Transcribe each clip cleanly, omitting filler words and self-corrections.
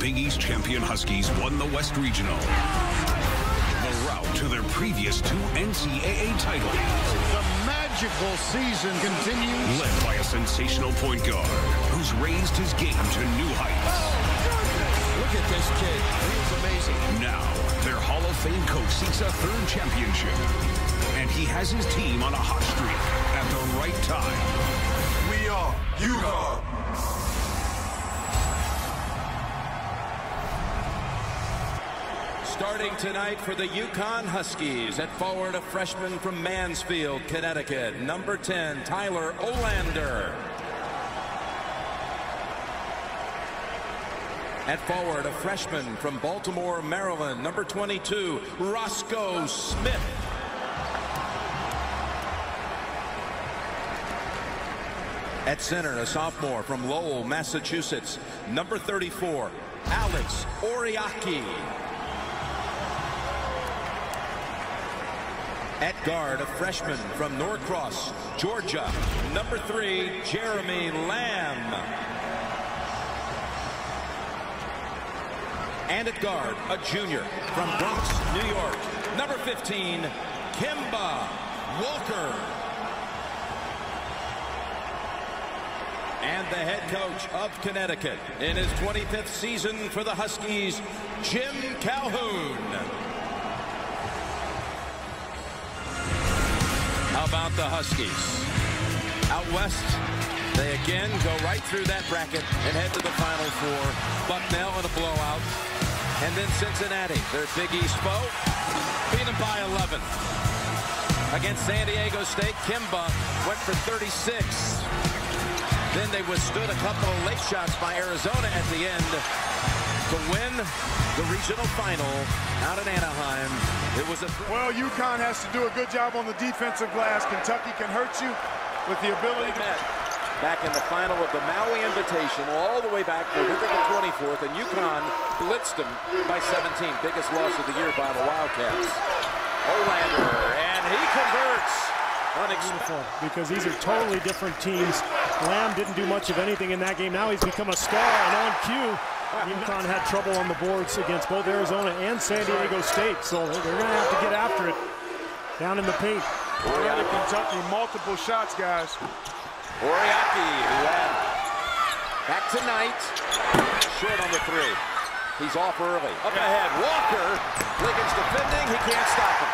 Big East champion Huskies won the West Regional. The route to their previous 2 NCAA titles. The magical season continues. Led by a sensational point guard who's raised his game to new heights. Look at this kid. He's amazing. Now, their Hall of Fame coach seeks a 3rd championship. And he has his team on a hot streak at the right time. We are UConn. Starting tonight for the UConn Huskies, at forward, a freshman from Mansfield, Connecticut, number 10, Tyler Olander. At forward, a freshman from Baltimore, Maryland, number 22, Roscoe Smith. At center, a sophomore from Lowell, Massachusetts, number 34, Alex Oriaki. At guard, a freshman from Norcross, Georgia, number 3, Jeremy Lamb. And at guard, a junior from Bronx, New York, number 15, Kemba Walker. And the head coach of Connecticut in his 25th season for the Huskies, Jim Calhoun. How about the Huskies? Out west, they again go right through that bracket and head to the Final Four. Bucknell in a blowout. And then Cincinnati, their Big East foe, beat them by 11. Against San Diego State, Kemba went for 36. Then they withstood a couple of late shots by Arizona at the end to win the regional final out in Anaheim. It was a... Well, UConn has to do a good job on the defensive glass. Kentucky can hurt you with the ability to... Back in the final of the Maui Invitational, all the way back to November 24th, and UConn blitzed them by 17. Biggest loss of the year by the Wildcats. Olander, and he converts. Unexpected, because these are totally different teams. Lamb didn't do much of anything in that game. Now he's become a star, and on cue, UConn had trouble on the boards against both Arizona and San Diego State, so they're going to have to get after it down in the paint. Already Kentucky, multiple shots, guys. Oriaki, who had back tonight, short on the 3. He's off early. Up ahead, Walker. Liggins defending, he can't stop him.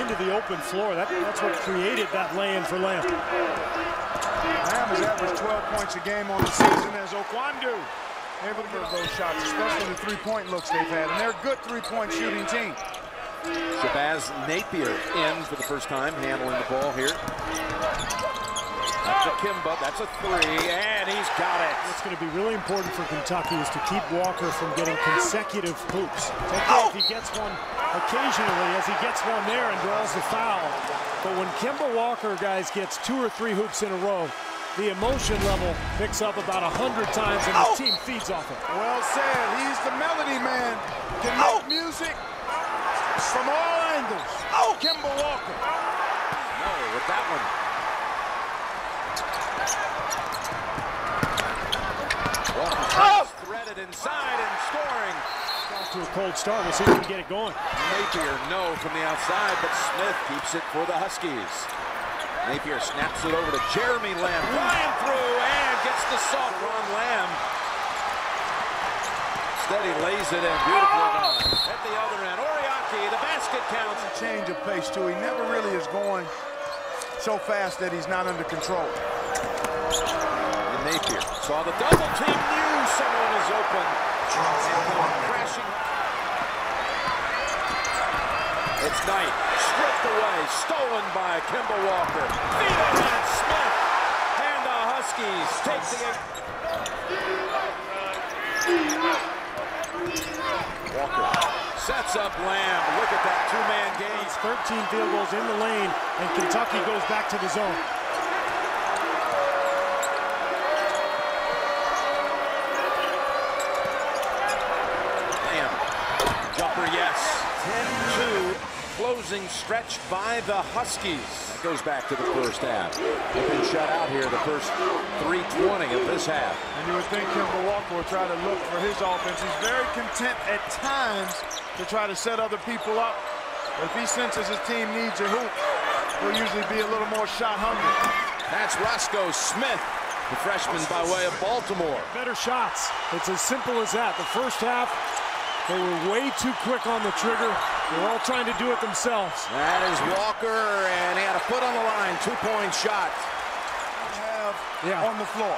Into the open floor. That's what created that lay-in for Lamb. Lamb has averaged 12 points a game on the season as Okwandu able to get those shots, especially the 3-point looks they've had. And they're a good 3-point shooting team. Shabazz Napier in for the first time, handling the ball here. That's a Kemba, that's a 3, and he's got it. What's going to be really important for Kentucky is to keep Walker from getting consecutive hoops. It's okay if he gets one occasionally, as he gets one there and draws the foul. But when Kemba Walker, guys, gets 2 or 3 hoops in a row, the emotion level picks up about 100 times, and his team feeds off it. Well said. He's the melody man. Can make music from all angles. Kemba Walker. No, with that one. Walker threaded inside and scoring. Off to a cold start. We'll see if we can get it going. Napier, no, from the outside, but Smith keeps it for the Huskies. Napier snaps it over to Jeremy Lamb. Flying through and gets the soft on Lamb. Steady lays it in. Beautiful done. At the other end, Oriaki, the basket counts. Change of pace, too. He never really is going so fast that he's not under control. And Napier saw the double team. Knew someone is open. Crashing. It's Knight. Stripped away. Stolen by Kemba Walker. Feeding on Smith. And the Huskies take the... Walker sets up Lamb. Look at that two-man game. 13 field goals in the lane, and Kentucky goes back to the zone. Lamb. Jumper, yes. 10-2. closing stretch by the Huskies. That goes back to the first half. They've been shut out here the first 3:20 of this half. And you would think Kemba Walker will try to look for his offense. He's very content at times to try to set other people up. But if he senses his team needs a hoop, he'll usually be a little more shot hungry. That's Roscoe Smith, the freshman by way of Baltimore. Better shots. It's as simple as that. The first half, they were way too quick on the trigger. They're all trying to do it themselves. That is Walker, and he had a foot on the line. 2-point shot. On the floor.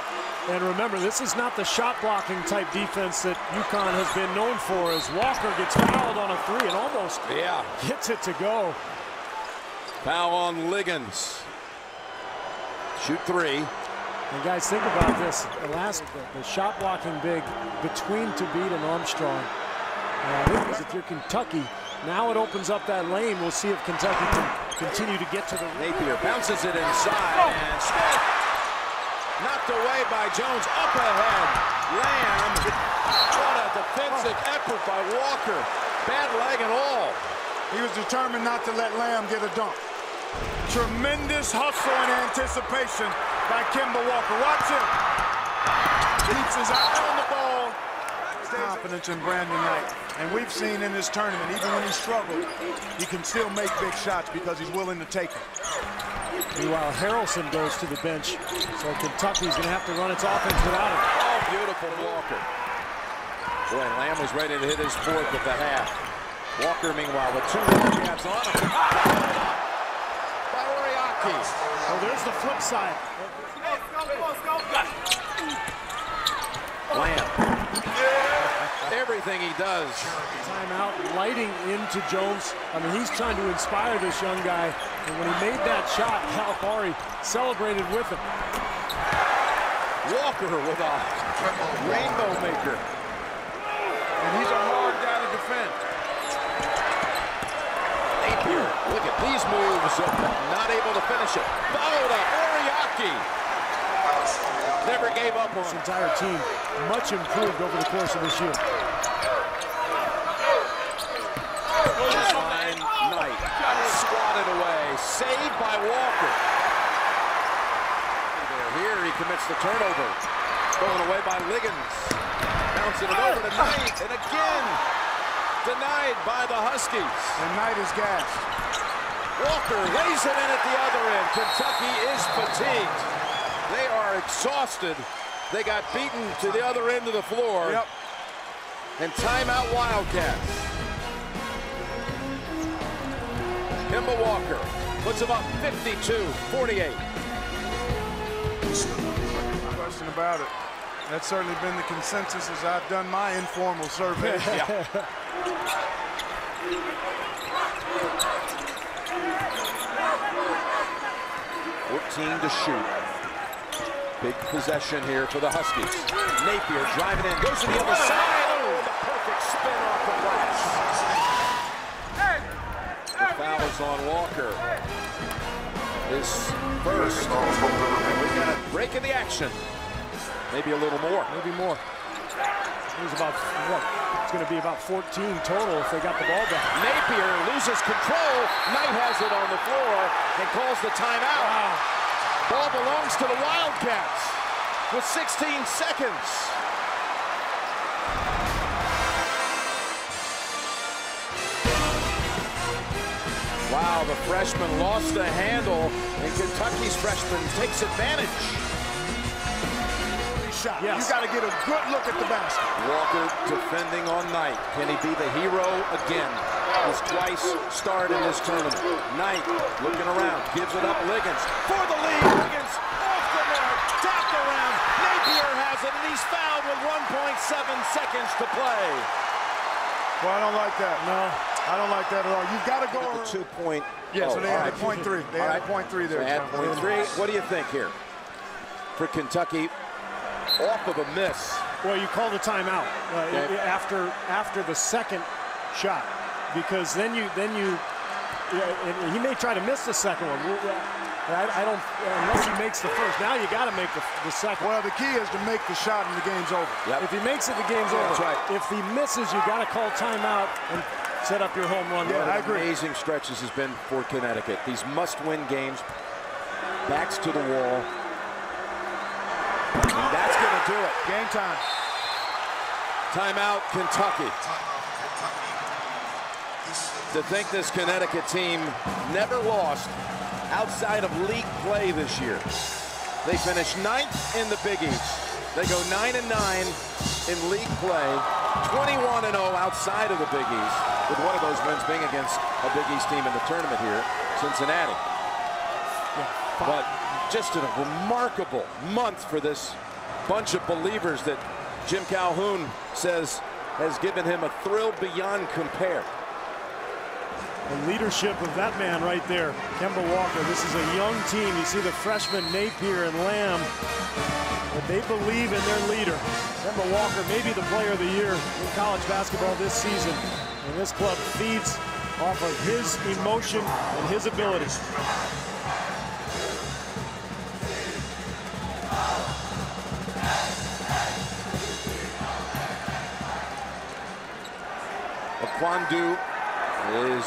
And remember, this is not the shot blocking type defense that UConn has been known for, as Walker gets fouled on a three and almost gets it to go. Foul on Liggins. Shoot three. And guys, think about this. The shot blocking big between Thabit and Armstrong. If you're Kentucky, now it opens up that lane. We'll see if Kentucky can continue to get to the... Napier bounces it inside, and Smith knocked away by Jones. Up ahead, Lamb. What a defensive effort by Walker. Bad leg and all. He was determined not to let Lamb get a dunk. Tremendous hustle and anticipation by Kemba Walker. Watch him. Keeps his eye on the ball. Confidence in Brandon Knight. And we've seen in this tournament, even when he struggled, he can still make big shots because he's willing to take them. Meanwhile, Harrelson goes to the bench. So Kentucky's going to have to run its offense without him. Oh, beautiful Walker. Boy, Lamb was ready to hit his fourth at the half. Walker, meanwhile, with 2 Wildcats on him. By Oriaki. Oh, there's the flip side. Lamb. Everything he does. Timeout, lighting into Jones. I mean, he's trying to inspire this young guy. And when he made that shot, Calipari celebrated with him. Walker with a rainbow maker. And he's a hard guy to defend. Napier, look at these moves. Not able to finish it. Followed up, Oriaki. Never gave up on this entire team. Much improved over the course of this year. Knight squatted away, saved by Walker. Here he commits the turnover. Thrown away by Liggins. Bouncing it over to Knight, and again denied by the Huskies. And Knight is gassed. Walker lays it in at the other end. Kentucky is fatigued. They are exhausted. They got beaten to the other end of the floor. Yep. And timeout Wildcats. Kemba Walker puts them up 52-48. No question about it. That's certainly been the consensus as I've done my informal survey. 14 to shoot. Big possession here for the Huskies. Napier driving in, goes to the other side. Oh, the perfect spin off the glass. The foul is on Walker. His first. And we've got a break in the action. Maybe a little more. Maybe more. It was about, what? It's going to be about 14 total if they got the ball back. Napier loses control. Knight has it on the floor and calls the timeout. Wow. Ball belongs to the Wildcats with 16 seconds. Wow, the freshman lost the handle, and Kentucky's freshman takes advantage. Yes. You got to get a good look at the basket. Walker defending on Knight. Can he be the hero again? He's twice starred in this tournament. Knight looking around, gives it up. Liggins for the lead. Liggins off the mark, tapped around. Napier has it, and he's fouled with 1.7 seconds to play. Well, I don't like that. No, I don't like that at all. You've got to go. The 2-point. Yeah, so they had a .3. They had a .3 there. They had .3. What do you think here for Kentucky? Off of a miss. Well, you call the timeout after the second shot, because then you he may try to miss the second one. I don't, unless he makes the first. Now you got to make the second. Well, the key is to make the shot and the game's over. Yep. If he makes it, the game's over. That's right. If he misses, you got to call timeout and set up your home run. Yeah, I agree. Amazing stretch this has been for Connecticut. These must-win games, backs to the wall. And that's going to do it. Game time. Timeout, Kentucky. To think this Connecticut team never lost outside of league play this year. They finished 9th in the Big East. They go 9-9 in league play, 21-0 outside of the Big East, with one of those wins being against a Big East team in the tournament here, Cincinnati. But just a remarkable month for this bunch of believers that Jim Calhoun says has given him a thrill beyond compare. The leadership of that man right there, Kemba Walker. This is a young team. You see the freshmen Napier and Lamb, but they believe in their leader. Kemba Walker may be the player of the year in college basketball this season. And this club feeds off of his emotion and his ability. Kwandu is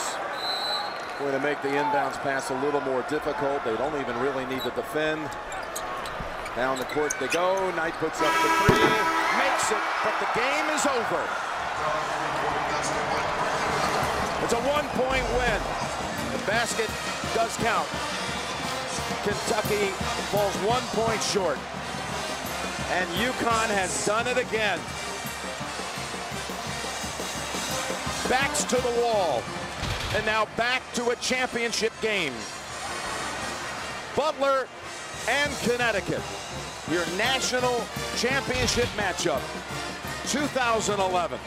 going to make the inbounds pass a little more difficult. They don't even really need to defend. Down the court they go. Knight puts up the three, makes it, but the game is over. It's a one-point win. The basket does count. Kentucky falls 1 point short. And UConn has done it again. Backs to the wall, and now back to a championship game. Butler and Connecticut, your national championship matchup, 2011.